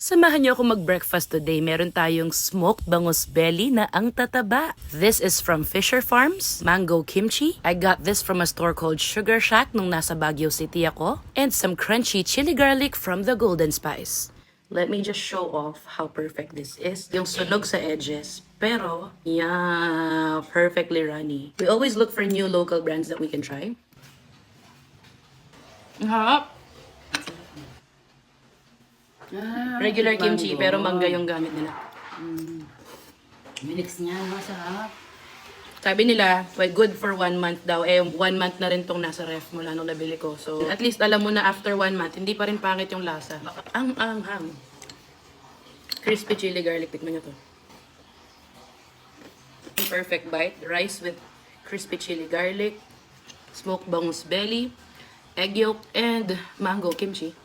Samahan niyo ako mag-breakfast today. Meron tayong smoked bangus belly na ang tataba. This is from Fisher Farms, mango kimchi. I got this from a store called Sugar Shack nung nasa Baguio City ako. And some crunchy chili garlic from the Golden Spice. Let me just show off how perfect this is. Yung sunog sa edges, pero yeah, perfectly runny. We always look for new local brands that we can try. Ang harap. Regular kimchi, pero mangga yung gamit nila. Minix niya, masarap. Sabi nila, well, good for 1 month daw. 1 month na rin tong nasa ref mula nung nabili ko. So, at least alam mo na after 1 month, hindi pa rin pangit yung lasa. Ang anghang. Crispy chili garlic. Tikman nyo to. Perfect bite. Rice with crispy chili garlic, smoked bangus belly, egg yolk, and mango kimchi.